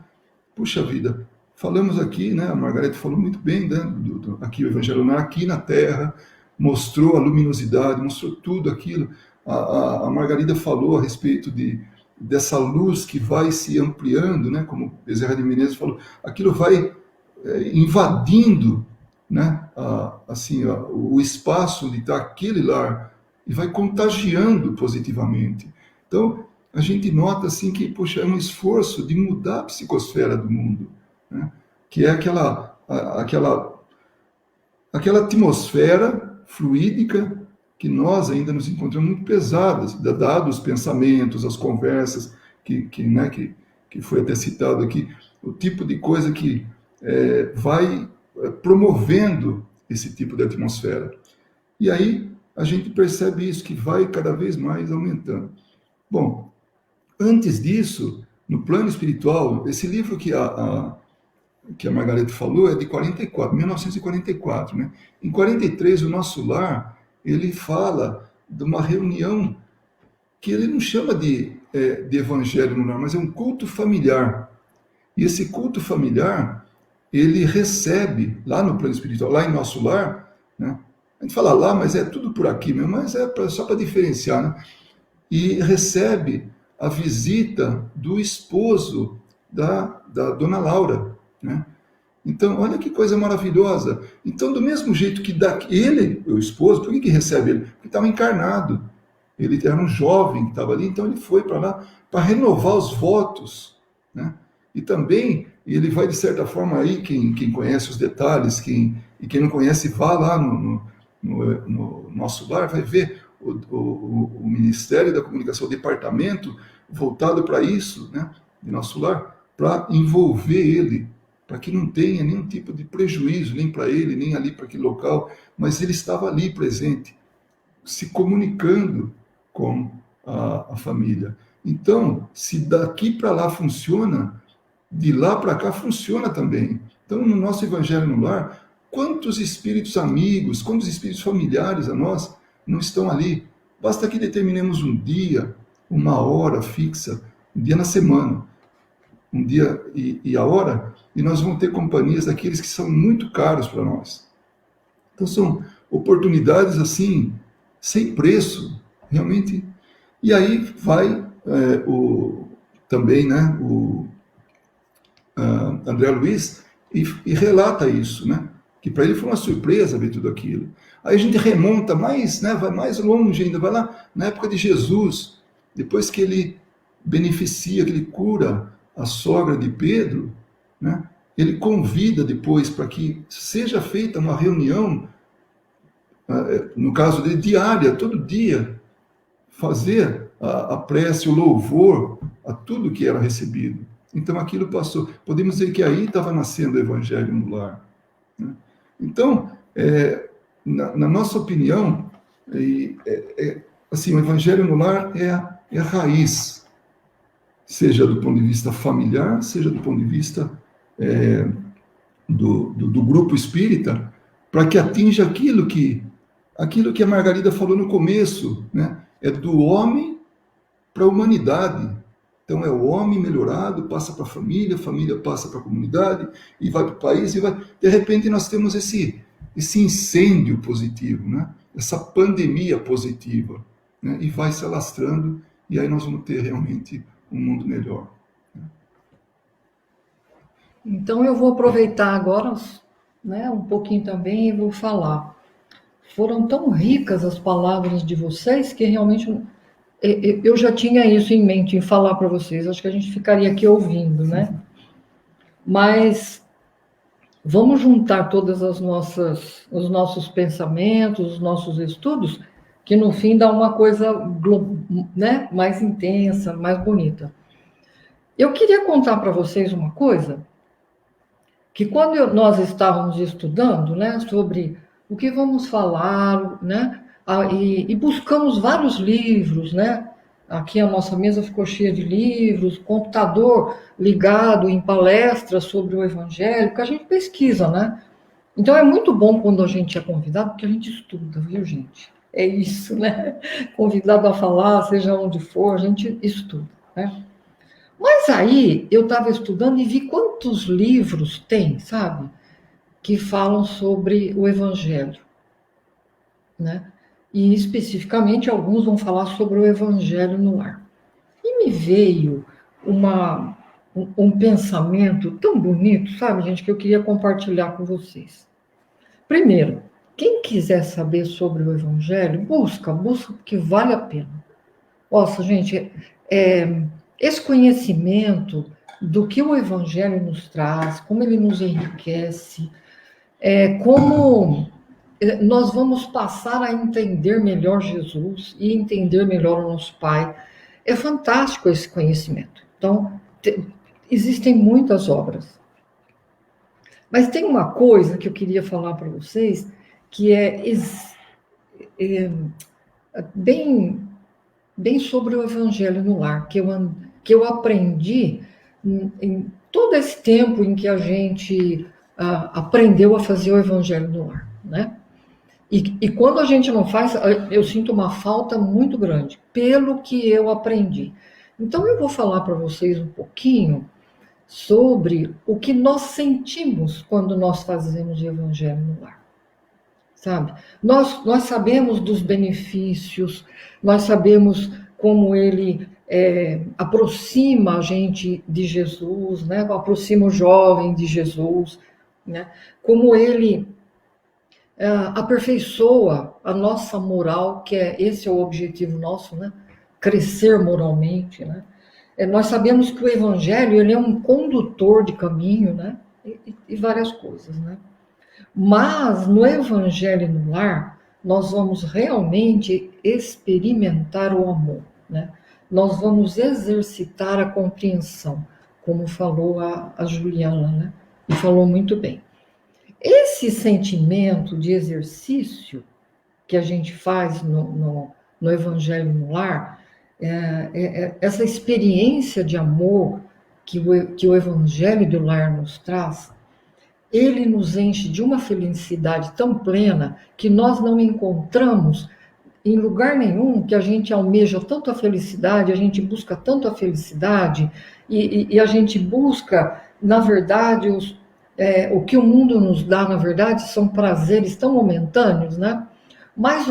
Puxa vida, falamos aqui, né? A Margarete falou muito bem, né? Aqui o Evangelho Lunar, aqui na Terra, mostrou a luminosidade, mostrou tudo aquilo. A Margarida falou a respeito dessa luz que vai se ampliando, né? Como Bezerra de Menezes falou, aquilo vai invadindo, né? O espaço onde está aquele lar e vai contagiando positivamente. Então, a gente nota assim que, poxa, é um esforço de mudar a psicosfera do mundo, né? Que é aquela atmosfera fluídica que nós ainda nos encontramos muito pesadas, dados os pensamentos, as conversas, que foi até citado aqui, o tipo de coisa que vai promovendo esse tipo de atmosfera. E aí a gente percebe isso, que vai cada vez mais aumentando. Bom, antes disso, no plano espiritual, esse livro que a Margarete falou é de 1944, né? Em 43, o Nosso Lar, ele fala de uma reunião que ele não chama de evangelho no lar, mas é um culto familiar. E esse culto familiar, ele recebe, lá no plano espiritual, lá em Nosso Lar, né? A gente fala lá, mas é tudo por aqui mesmo, mas só para diferenciar, né? E recebe a visita do esposo da Dona Laura, né? Então, olha que coisa maravilhosa. Então, do mesmo jeito que ele, o esposo, por que recebe ele? Porque estava encarnado. Ele era um jovem que estava ali, então ele foi para lá para renovar os votos, né? E também, ele vai, de certa forma, aí, quem conhece os detalhes, quem não conhece, vá lá no Nosso Lar, vai ver o Ministério da Comunicação, o departamento voltado para isso, né, de Nosso Lar, para envolver ele, para que não tenha nenhum tipo de prejuízo, nem para ele, nem ali para aquele local, mas ele estava ali presente, se comunicando com a família. Então, se daqui para lá funciona, de lá para cá funciona também. Então, no nosso Evangelho no Lar, quantos espíritos amigos, quantos espíritos familiares a nós não estão ali? Basta que determinemos um dia, uma hora fixa, um dia na semana, um dia e a hora, e nós vamos ter companhias daqueles que são muito caros para nós. Então, são oportunidades assim, sem preço, realmente. E aí vai também, né, o André Luiz e relata isso, né? Que para ele foi uma surpresa ver tudo aquilo. Aí a gente remonta mais, né? Vai mais longe ainda, vai lá na época de Jesus, depois que ele beneficia, que ele cura a sogra de Pedro, né? Ele convida depois para que seja feita uma reunião, no caso dele, diária, todo dia, fazer a prece, o louvor a tudo que era recebido. Então aquilo passou. Podemos dizer que aí estava nascendo o Evangelho no Lar, né? Então, na nossa opinião, assim, o Evangelho no Lar é a raiz, seja do ponto de vista familiar, seja do ponto de vista do grupo espírita, para que atinja aquilo que aquilo que a Margarida falou no começo, né? É do homem para a humanidade. Então é o homem melhorado, passa para a família passa para a comunidade, e vai para o país, e vai. De repente nós temos esse incêndio positivo, né? Essa pandemia positiva, né? E vai se alastrando, e aí nós vamos ter realmente um mundo melhor. Então eu vou aproveitar agora, né, um pouquinho também e vou falar. Foram tão ricas as palavras de vocês que realmente eu já tinha isso em mente em falar para vocês. Acho que a gente ficaria aqui ouvindo, né? Mas vamos juntar todas os nossos pensamentos, os nossos estudos, que no fim dá uma coisa, né, mais intensa, mais bonita. Eu queria contar para vocês uma coisa, que quando nós estávamos estudando, né, sobre o que vamos falar, né, e buscamos vários livros, né, aqui a nossa mesa ficou cheia de livros, computador ligado em palestras sobre o Evangelho, porque a gente pesquisa, né? Então é muito bom quando a gente é convidado, porque a gente estuda, viu, gente? É isso, né? Convidado a falar, seja onde for, a gente estuda, né? Mas aí eu estava estudando e vi quantos livros tem, sabe? Que falam sobre o Evangelho, né? E especificamente alguns vão falar sobre o Evangelho no lar. E me veio um pensamento tão bonito, sabe, gente, que eu queria compartilhar com vocês. Primeiro, quem quiser saber sobre o Evangelho, busca, porque vale a pena. Nossa, gente, esse conhecimento do que o Evangelho nos traz, como ele nos enriquece, como nós vamos passar a entender melhor Jesus e entender melhor o nosso Pai. É fantástico esse conhecimento. Então, existem muitas obras. Mas tem uma coisa que eu queria falar para vocês, que é bem sobre o Evangelho no lar, que eu aprendi em todo esse tempo em que a gente aprendeu a fazer o Evangelho no lar, né? E quando a gente não faz, eu sinto uma falta muito grande, pelo que eu aprendi. Então, eu vou falar para vocês um pouquinho sobre o que nós sentimos quando nós fazemos o Evangelho no lar. Sabe? Nós sabemos dos benefícios, nós sabemos como ele aproxima a gente de Jesus, né? Aproxima o jovem de Jesus, né? Como ele aperfeiçoa a nossa moral, que esse é o objetivo nosso, né? Crescer moralmente, né? Nós sabemos que o Evangelho ele é um condutor de caminho, né? E várias coisas, né? Mas no Evangelho no lar, nós vamos realmente experimentar o amor, né? Nós vamos exercitar a compreensão, como falou a Juliana, né? E falou muito bem. Esse sentimento de exercício que a gente faz no Evangelho no lar, essa experiência de amor que o Evangelho do lar nos traz, ele nos enche de uma felicidade tão plena que nós não encontramos em lugar nenhum, que a gente almeja tanto a felicidade, a gente busca tanto a felicidade, e a gente busca, na verdade, o que o mundo nos dá, na verdade, são prazeres tão momentâneos, né? Mas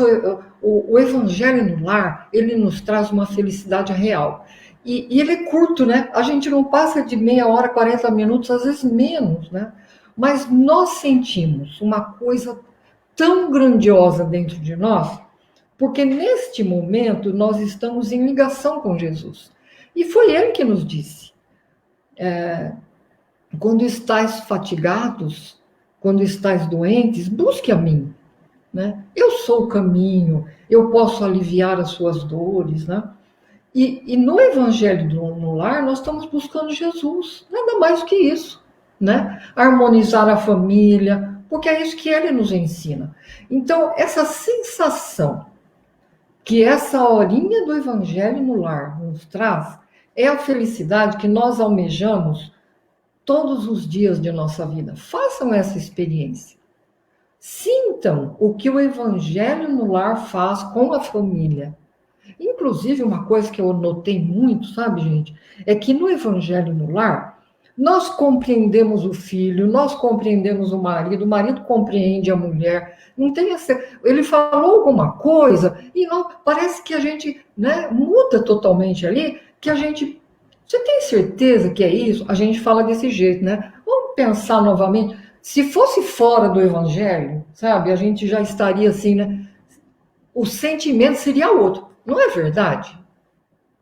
o Evangelho no lar, ele nos traz uma felicidade real. E ele é curto, né? A gente não passa de meia hora, 40 minutos, às vezes menos, né? Mas nós sentimos uma coisa tão grandiosa dentro de nós, porque neste momento nós estamos em ligação com Jesus. E foi ele que nos disse, quando estáis fatigados, quando estáis doentes, busque a mim, né? Eu sou o caminho, eu posso aliviar as suas dores, né? E no Evangelho no lar, nós estamos buscando Jesus, nada mais do que isso, né? Harmonizar a família, porque é isso que ele nos ensina. Então, essa sensação que essa horinha do Evangelho no lar nos traz é a felicidade que nós almejamos todos os dias de nossa vida. Façam essa experiência. sintam o que o Evangelho no Lar faz com a família. Inclusive, uma coisa que eu notei muito, sabe, gente, é que no Evangelho no Lar, nós compreendemos o filho, nós compreendemos o marido compreende a mulher. Não tem essa... Ele falou alguma coisa e parece que a gente, né, muda totalmente ali, que a gente... Você tem certeza que é isso? A gente fala desse jeito, né? Vamos pensar novamente. Se fosse fora do Evangelho, sabe, a gente já estaria assim, né? O sentimento seria outro. Não é verdade?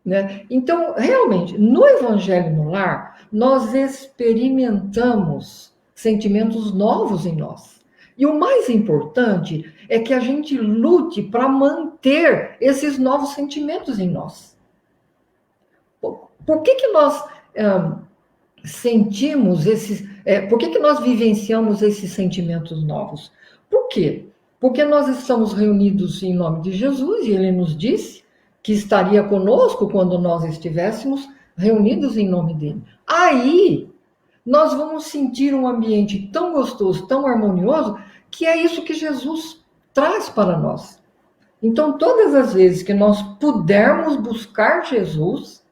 Né? Então, realmente, no Evangelho no Lar, nós experimentamos sentimentos novos em nós. E o mais importante é que a gente lute para manter esses novos sentimentos em nós. Por que nós sentimos esses... por que nós vivenciamos esses sentimentos novos? Por quê? Porque nós estamos reunidos em nome de Jesus e ele nos disse que estaria conosco quando nós estivéssemos reunidos em nome dele. Aí, nós vamos sentir um ambiente tão gostoso, tão harmonioso, que é isso que Jesus traz para nós. Então, todas as vezes que nós pudermos buscar Jesus,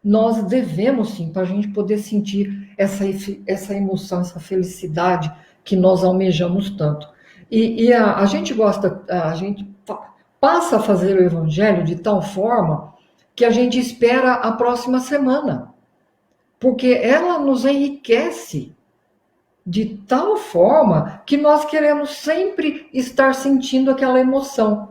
nós devemos sim, para a gente poder sentir essa emoção, essa felicidade que nós almejamos tanto. E a gente gosta, a gente passa a fazer o Evangelho de tal forma que a gente espera a próxima semana, porque ela nos enriquece de tal forma que nós queremos sempre estar sentindo aquela emoção.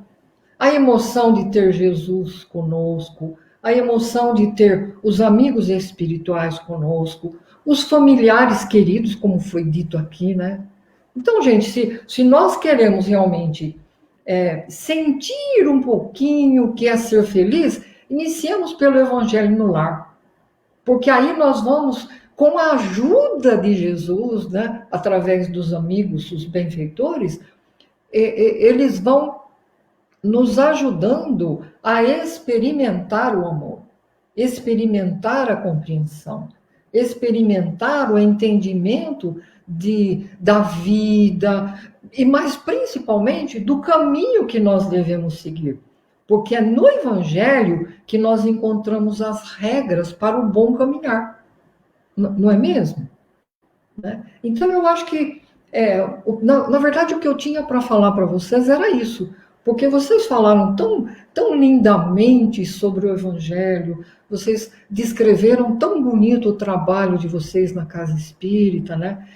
A emoção de ter Jesus conosco, a emoção de ter os amigos espirituais conosco, os familiares queridos, como foi dito aqui, né? Então, gente, se nós queremos realmente sentir um pouquinho o que é ser feliz, iniciemos pelo Evangelho no Lar. Porque aí nós vamos, com a ajuda de Jesus, né, através dos amigos, os benfeitores, eles vão nos ajudando a experimentar o amor, experimentar a compreensão, experimentar o entendimento da vida, e mais principalmente do caminho que nós devemos seguir. Porque é no Evangelho que nós encontramos as regras para o bom caminhar. Não é mesmo? Né? Então, eu acho que, na verdade, o que eu tinha para falar para vocês era isso. Porque vocês falaram tão lindamente sobre o Evangelho, vocês descreveram tão bonito o trabalho de vocês na Casa Espírita, né?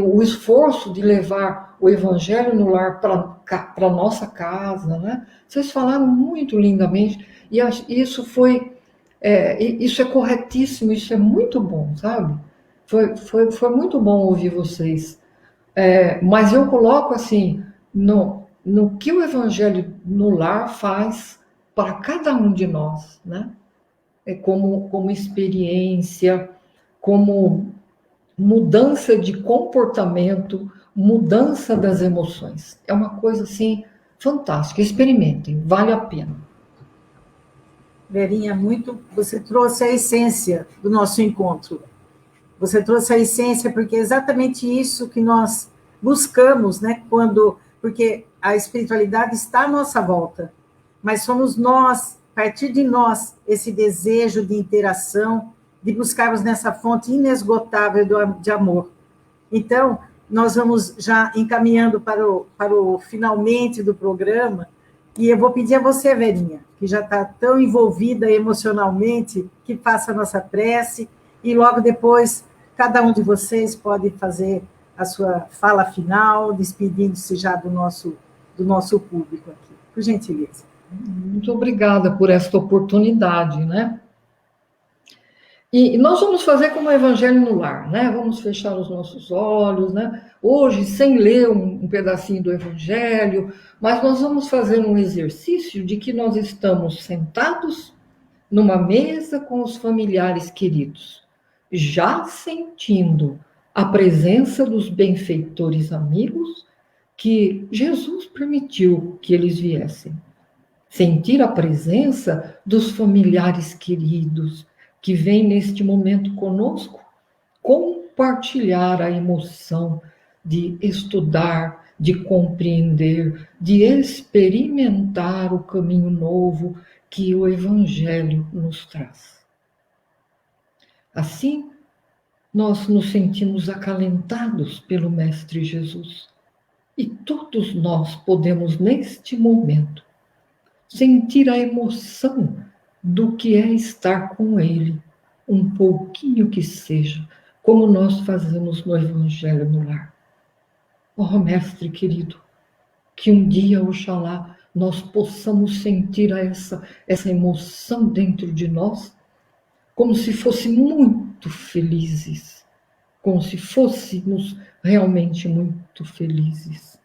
O esforço de levar o Evangelho no Lar para a nossa casa, né? Vocês falaram muito lindamente, e isso isso é corretíssimo, isso é muito bom, sabe? Foi muito bom ouvir vocês. Mas eu coloco assim, no que o Evangelho no Lar faz para cada um de nós, né? Como experiência, como mudança de comportamento, mudança das emoções. É uma coisa assim fantástica. Experimentem, vale a pena. Verinha, você trouxe a essência do nosso encontro. Você trouxe a essência porque é exatamente isso que nós buscamos, né? Porque a espiritualidade está à nossa volta, mas somos nós, a partir de nós, esse desejo de interação, de buscarmos nessa fonte inesgotável de amor. Então, nós vamos já encaminhando para o finalmente do programa, e eu vou pedir a você, Verinha, que já está tão envolvida emocionalmente, que faça a nossa prece, e logo depois, cada um de vocês pode fazer a sua fala final, despedindo-se já do nosso público aqui. Por gentileza. Muito obrigada por esta oportunidade, né? E nós vamos fazer como o Evangelho no Lar, né? Vamos fechar os nossos olhos, né? Hoje, sem ler um pedacinho do Evangelho, mas nós vamos fazer um exercício de que nós estamos sentados numa mesa com os familiares queridos, já sentindo a presença dos benfeitores amigos que Jesus permitiu que eles viessem. Sentir a presença dos familiares queridos que vêm neste momento conosco, compartilhar a emoção de estudar, de compreender, de experimentar o caminho novo que o Evangelho nos traz. Assim, nós nos sentimos acalentados pelo Mestre Jesus. E todos nós podemos, neste momento, sentir a emoção do que é estar com Ele, um pouquinho que seja, como nós fazemos no Evangelho no Lar. Oh, Mestre querido, que um dia, oxalá, nós possamos sentir essa emoção dentro de nós, como se fossem muito felizes, como se fôssemos realmente muito felizes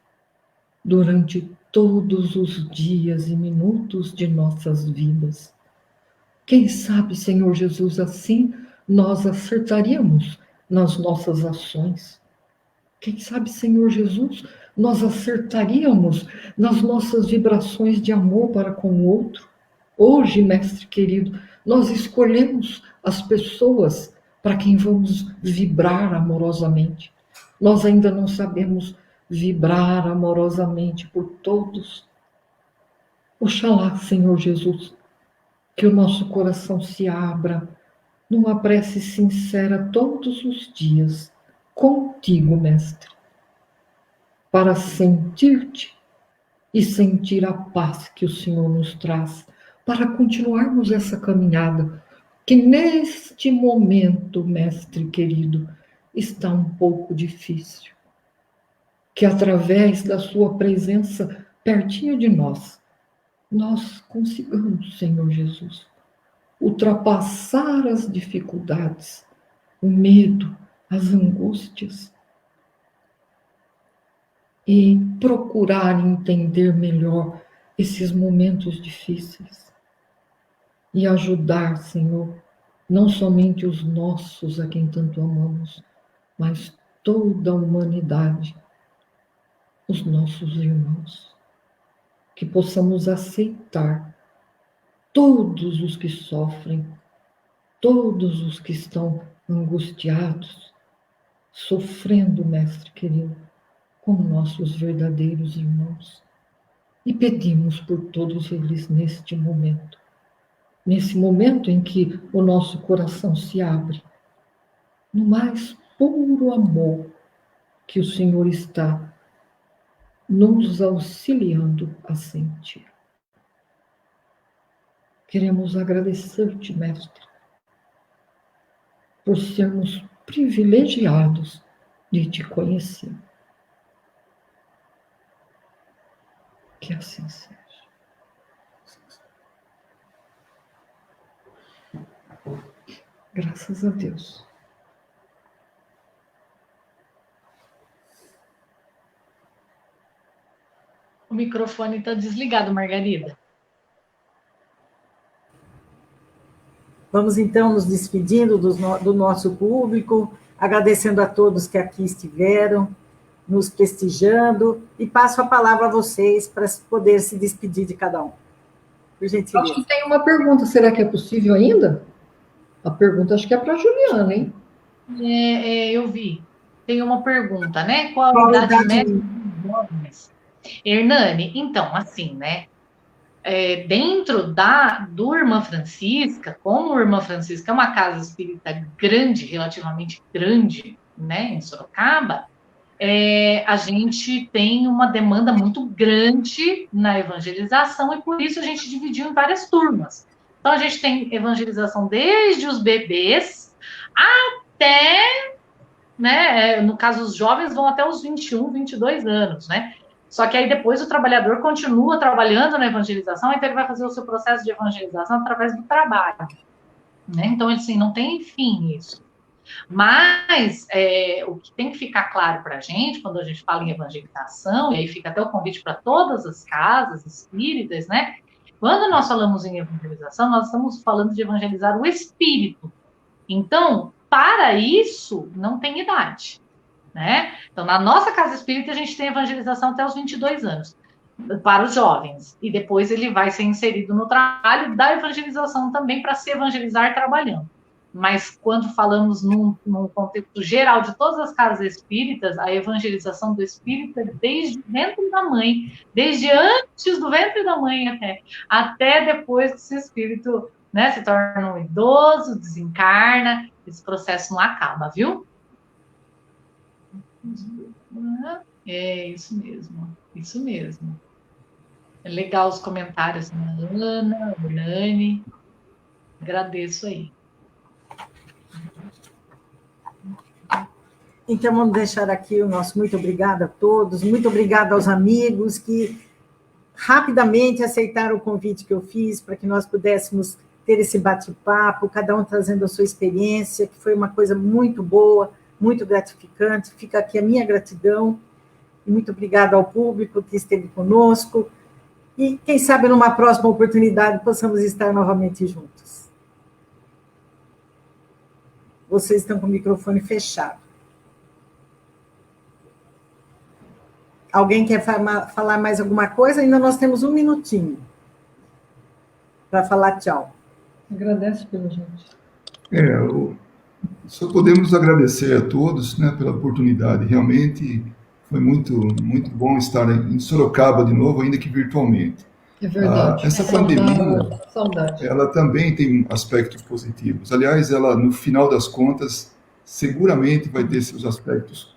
durante todos os dias e minutos de nossas vidas. Quem sabe, Senhor Jesus, assim nós acertaríamos nas nossas ações. Quem sabe, Senhor Jesus, nós acertaríamos nas nossas vibrações de amor para com o outro. Hoje, Mestre querido, nós escolhemos as pessoas para quem vamos vibrar amorosamente. Nós ainda não sabemos vibrar amorosamente por todos. Oxalá, Senhor Jesus, que o nosso coração se abra numa prece sincera todos os dias, contigo, Mestre, para sentir-te e sentir a paz que o Senhor nos traz, para continuarmos essa caminhada, que neste momento, Mestre querido, está um pouco difícil. Que através da sua presença pertinho de nós consigamos, Senhor Jesus, ultrapassar as dificuldades, o medo, as angústias e procurar entender melhor esses momentos difíceis e ajudar, Senhor, não somente os nossos a quem tanto amamos, mas toda a humanidade, os nossos irmãos, que possamos aceitar todos os que sofrem, todos os que estão angustiados, sofrendo, Mestre querido, como nossos verdadeiros irmãos. E pedimos por todos eles nesse momento em que o nosso coração se abre, no mais puro amor que o Senhor está nos auxiliando a sentir. Queremos agradecer-te, Mestre, por sermos privilegiados de te conhecer. Que assim seja. Graças a Deus. O microfone está desligado, Margarida. Vamos então nos despedindo do nosso público, agradecendo a todos que aqui estiveram, nos prestigiando, e passo a palavra a vocês para poder se despedir de cada um. Por gentileza. Acho que tem uma pergunta, será que é possível ainda? A pergunta acho que é para a Juliana, hein? Eu vi. Tem uma pergunta, né? Qual a idade média dos jovens? Hernani, então, assim, né? Dentro do Irmã Francisca, como a Irmã Francisca é uma casa espírita grande, relativamente grande, né, em Sorocaba, a gente tem uma demanda muito grande na evangelização e por isso a gente dividiu em várias turmas. Então, a gente tem evangelização desde os bebês até, né, no caso, os jovens vão até os 21, 22 anos, né? Só que aí depois o trabalhador continua trabalhando na evangelização, então ele vai fazer o seu processo de evangelização através do trabalho, né? Então, assim, não tem fim isso. Mas o que tem que ficar claro para a gente, quando a gente fala em evangelização, e aí fica até o convite para todas as casas espíritas, né? Quando nós falamos em evangelização, nós estamos falando de evangelizar o espírito. Então, para isso, não tem idade. Né? Então, na nossa casa espírita, a gente tem evangelização até os 22 anos, para os jovens, e depois ele vai ser inserido no trabalho da evangelização também, para se evangelizar trabalhando, mas quando falamos num contexto geral de todas as casas espíritas, a evangelização do espírito é desde dentro da mãe, desde antes do ventre da mãe até depois que esse espírito, né, se torna um idoso, desencarna, esse processo não acaba, viu? É isso mesmo, isso mesmo. É legal os comentários, né? Ana, Nani, agradeço aí. Então, vamos deixar aqui o nosso muito obrigada a todos, muito obrigada aos amigos que rapidamente aceitaram o convite que eu fiz para que nós pudéssemos ter esse bate-papo, cada um trazendo a sua experiência, que foi uma coisa muito boa, muito gratificante. Fica aqui a minha gratidão e muito obrigada ao público que esteve conosco e, quem sabe, numa próxima oportunidade possamos estar novamente juntos. Vocês estão com o microfone fechado. Alguém quer falar mais alguma coisa? Ainda nós temos 1 minutinho para falar tchau. Agradeço pela gente. Só podemos agradecer a todos, né, pela oportunidade. Realmente foi muito, muito bom estar em Sorocaba de novo, ainda que virtualmente. É verdade. Essa pandemia, saudade. Ela também tem aspectos positivos. Aliás, ela, no final das contas, seguramente vai ter seus aspectos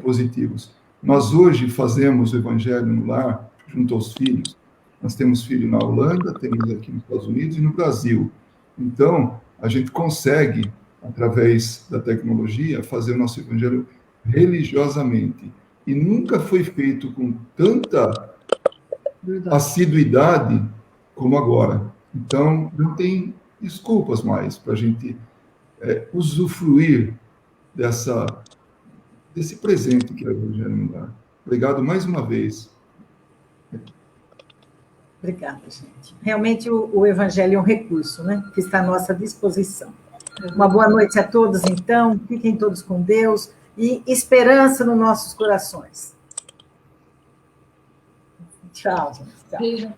positivos. Nós hoje fazemos o Evangelho no Lar, junto aos filhos. Nós temos filho na Holanda, temos aqui nos Estados Unidos e no Brasil. Então, a gente consegue, através da tecnologia, fazer o nosso Evangelho religiosamente. E nunca foi feito com tanta assiduidade como agora. Então, não tem desculpas mais para a gente usufruir desse presente que é o Evangelho no Lar. Obrigado mais uma vez. Obrigada, gente. Realmente o Evangelho é um recurso, né, que está à nossa disposição. Uma boa noite a todos, então. Fiquem todos com Deus e esperança nos nossos corações. Tchau, gente. Tchau. Beijo.